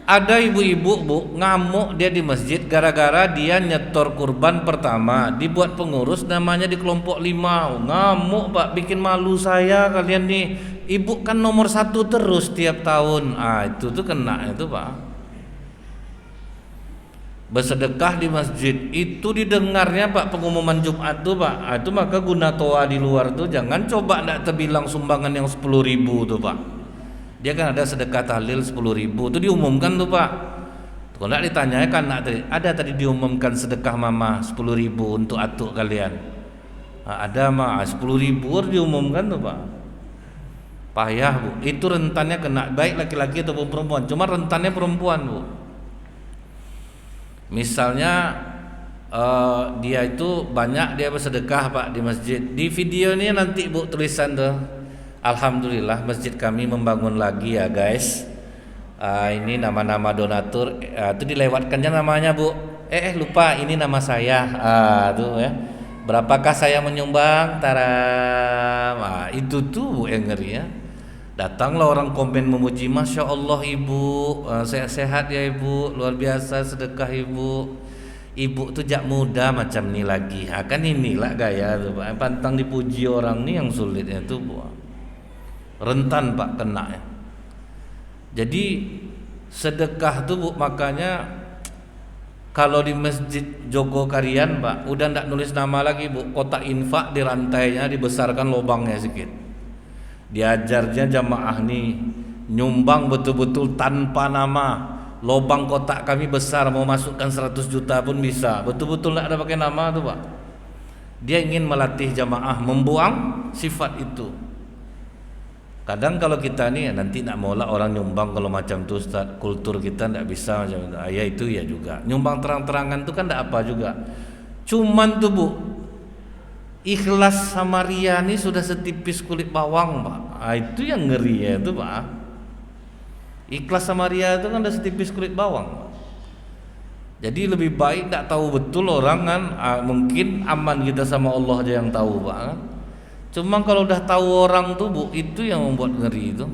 ada ibu-ibu bu ngamuk dia di masjid gara-gara dia nyetor kurban pertama dibuat pengurus namanya di kelompok 5. Ngamuk pak, bikin malu saya kalian nih. Ibu kan nomor 1 terus tiap tahun. Itu tuh kena itu pak. Bersedekah di masjid itu didengarnya pak pengumuman Jumat tuh pak. Itu maka guna toa di luar tuh jangan coba tidak terbilang sumbangan yang 10.000 tuh pak. Dia kan ada sedekah tahlil 10.000 itu diumumkan tuh pak. Kalau tidak ditanyakan ada tadi diumumkan sedekah mama 10.000 untuk atuk kalian. Ada mah 10.000 diumumkan tuh pak. Payah bu. Itu rentannya kena baik laki-laki ataupun perempuan. Cuma rentannya perempuan bu. Misalnya Dia itu banyak dia bersedekah Pak di masjid. Di video ini nanti Bu tulisan tuh, alhamdulillah masjid kami membangun lagi ya guys. Ini nama-nama donatur, itu dilewatkannya namanya Bu. Lupa ini nama saya. Tuh ya. Berapakah saya menyumbang? Taram. Itu tuh Bu yang ngeri ya. Datanglah orang komen memuji, Masya Allah Ibu, sehat-sehat ya Ibu, luar biasa sedekah Ibu. Ibu tuh jak muda macam ni lagi. Kan inilah gaya tuh Pak. Pantang dipuji orang ni yang sulitnya tuh Bu. Rentan Pak kena ya. Jadi sedekah tuh Bu, makanya kalau di masjid Jogokarian Pak, udah ndak nulis nama lagi Bu, kotak infak di rantainya dibesarkan lubangnya sedikit. Diajarnya jamaah nih nyumbang betul-betul tanpa nama. Lubang kotak kami besar, mau masukkan 100 juta pun bisa. Betul-betul ndak ada pakai nama tuh Pak. Dia ingin melatih jamaah membuang sifat itu. Kadang kalau kita nih nanti nak maulah orang nyumbang kalau macam tu Ustaz, kultur kita ndak bisa macam itu. Ya itu ya juga. Nyumbang terang-terangan tu kan ndak apa juga. Cuman tuh Bu, ikhlas sama ria ni sudah setipis kulit bawang Pak. Itu yang ngeri ya itu Pak. Ikhlas sama ria itu kan udah setipis kulit bawang Pak. Jadi lebih baik ndak tahu betul orang kan, mungkin aman kita sama Allah aja yang tahu Pak kan. Cuma kalau udah tahu orang tuh Bu, itu yang membuat ngeri itu.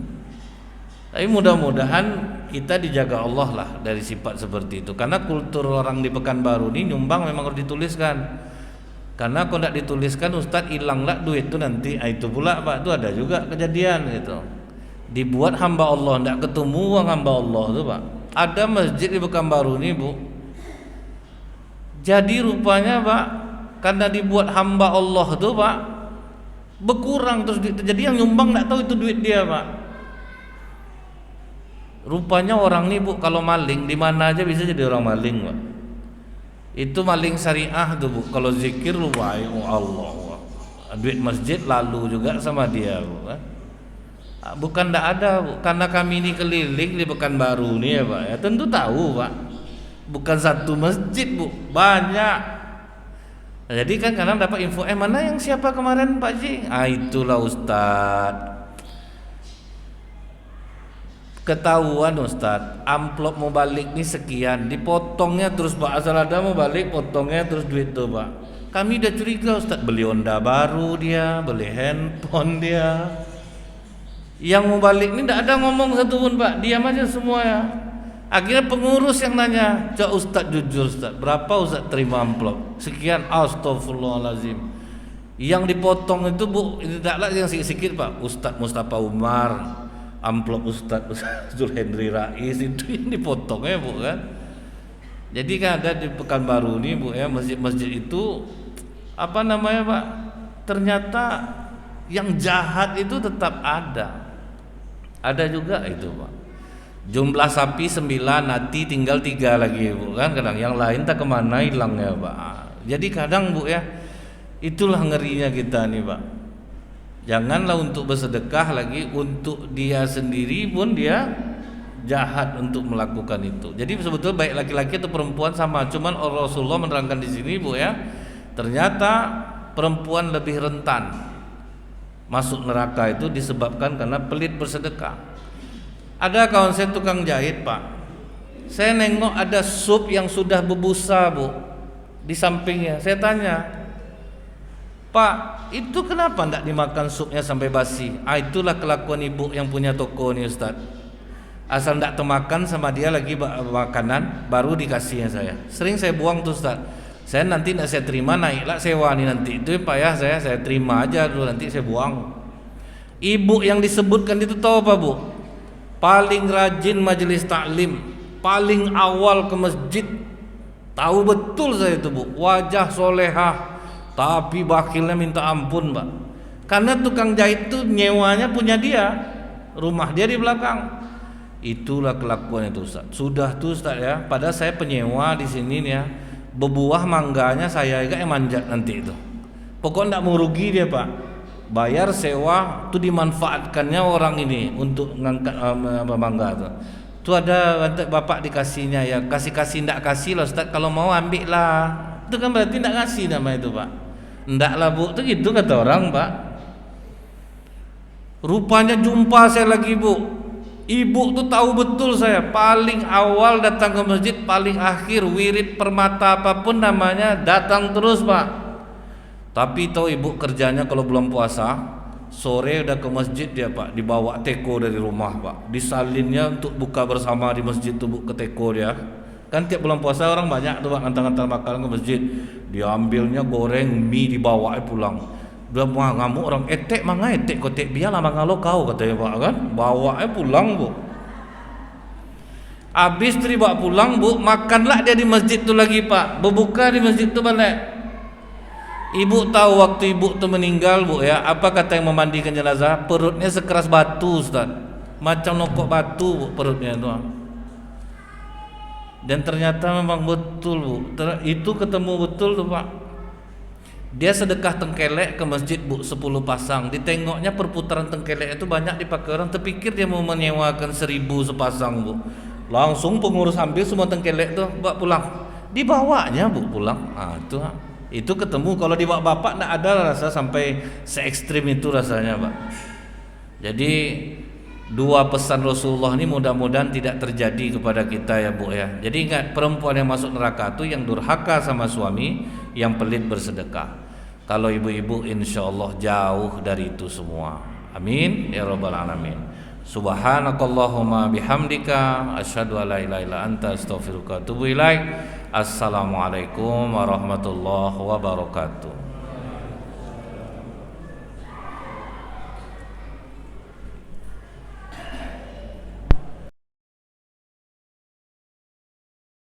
Tapi mudah-mudahan kita dijaga Allah lah dari sifat seperti itu. Karena kultur orang di Pekanbaru ini nyumbang memang harus dituliskan. Karena kalau tidak dituliskan Ustadz hilang lah duit itu nanti. Itu pula Pak, itu ada juga kejadian gitu. Dibuat hamba Allah, tidak ketemu uang hamba Allah tuh Pak. Ada masjid di Pekanbaru ini Bu. Jadi rupanya Pak, karena dibuat hamba Allah tuh Pak, berkurang terus duit. Jadi yang nyumbang nggak tahu itu duit dia Pak. Rupanya orang nih Bu, kalau maling di mana aja bisa jadi orang maling Pak. Itu maling syariah tuh Bu. Kalau zikir lupa Allah, duit masjid lalu juga sama dia Bu. Bukan ndak ada Bu, karena kami ini keliling di Pekanbaru nih ya Pak. Ya tentu tahu Pak. Bukan satu masjid Bu, banyak. Nah, jadi kan kadang dapat info, mana yang siapa kemarin Pak Ji? Itulah Ustadz. Ketahuan Ustadz, amplop mau balik nih sekian, dipotongnya terus Pak. Asal ada mau balik, potongnya terus duit tuh Pak. Kami udah curiga Ustadz, beli Honda baru dia, beli handphone dia. Yang mau balik nih tidak ada ngomong satu pun Pak, diam aja semua ya. Akhirnya pengurus yang nanya, "Cak Ustadz jujur Ustadz, berapa Ustadz terima amplop?" Sekian, astagfirullahalazim. Yang dipotong itu Bu, itu tidaklah yang sedikit-sedikit Pak. Ustadz Mustafa Umar, amplop Ustadz Zulhendri Rais, itu yang dipotongnya Bu kan. Jadi kan ada di Pekanbaru ini Bu ya, masjid-masjid itu apa namanya Pak? Ternyata yang jahat itu tetap ada. Ada juga itu Pak. Jumlah sapi 9, nanti tinggal 3 lagi Bu kan, kadang yang lain tak kemana hilangnya Pak. Jadi kadang Bu ya, itulah ngerinya kita nih Pak. Janganlah untuk bersedekah lagi untuk dia sendiri pun dia jahat untuk melakukan itu. Jadi sebetulnya baik laki-laki atau perempuan sama, cuman Rasulullah menerangkan di sini Bu ya, ternyata perempuan lebih rentan masuk neraka itu disebabkan karena pelit bersedekah. Ada kawan saya tukang jahit Pak, saya nengok ada sup yang sudah berbusa Bu di sampingnya. Saya tanya, Pak, itu kenapa tidak dimakan supnya sampai basi? Itulah kelakuan ibu yang punya toko nih Ustaz. Asal tidak termakan sama dia lagi makanan, baru dikasihnya saya. Sering saya buang tuh Ustaz. Saya nanti tidak saya terima, naiklah sewa nih nanti. Itu payah saya terima aja dulu, nanti saya buang. Ibu yang disebutkan itu tahu apa Bu? Paling rajin majelis taklim, paling awal ke masjid. Tahu betul saya itu Bu, wajah solehah, tapi bakilnya minta ampun Pak. Karena tukang jahit itu nyewanya punya dia, rumah dia di belakang. Itulah kelakuan itu Ustaz. Sudah tuh Ustaz ya, padahal saya penyewa di sini nih ya. Berbuah mangganya saya juga yang manjat nanti itu. Pokoknya tidak mau rugi dia Pak. Bayar sewa itu dimanfaatkannya orang ini untuk ngangkat mangga tuh. Itu ada bapak dikasihnya ya, kasih tidak kasih lah Ustaz, kalau mau ambil lah. Itu kan berarti tidak ngasih nama itu Pak. Ndaklah Bu, itu gitu kata orang Pak. Rupanya jumpa saya lagi Bu. Ibu tuh tahu betul saya paling awal datang ke masjid, paling akhir wirid permata apapun namanya datang terus Pak. Tapi tahu ibu kerjanya kalau belum puasa sore udah ke masjid dia Pak, dibawa teko dari rumah Pak, disalinnya untuk buka bersama di masjid tuh Bu, ke teko dia. Kan tiap bulan puasa orang banyak tuh Pak ngantar-ngantar makanan ke masjid, diambilnya goreng mie dibawa pulang. Udah mau ngamuk orang etek manga etek kotek biarlah mangalo kau katanya Pak kan, bawa pulang Bu. Habis bawa pulang Bu, makanlah dia di masjid tu lagi Pak, berbuka di masjid tu balik. Ibu tahu waktu ibu tu meninggal Bu ya, apa kata yang memandikan jenazah? Perutnya sekeras batu Ustaz, macam nokok batu Bu perutnya tu. Dan ternyata memang betul Bu, itu ketemu betul tuh Pak. Dia sedekah tengkelek ke masjid Bu 10 pasang. Ditengoknya perputaran tengkelek itu banyak dipakai orang, terpikir dia mau menyewakan 1000 sepasang Bu. Langsung pengurus ambil semua tengkelek tuh bawa pulang. Dibawanya Bu pulang. Itu ketemu. Kalau dibawa bapak enggak ada rasa sampai se ekstrim itu rasanya Pak. Jadi dua pesan Rasulullah ini mudah-mudahan tidak terjadi kepada kita ya Bu ya. Jadi ingat, perempuan yang masuk neraka itu yang durhaka sama suami, yang pelit bersedekah. Kalau ibu-ibu insyaallah jauh dari itu semua. Amin ya rabbal alamin. Subhanakallahumma bihamdika asyhadu an la ilaha illa anta astaghfiruka wa atubu ilaik. Assalamualaikum warahmatullahi wabarakatuh.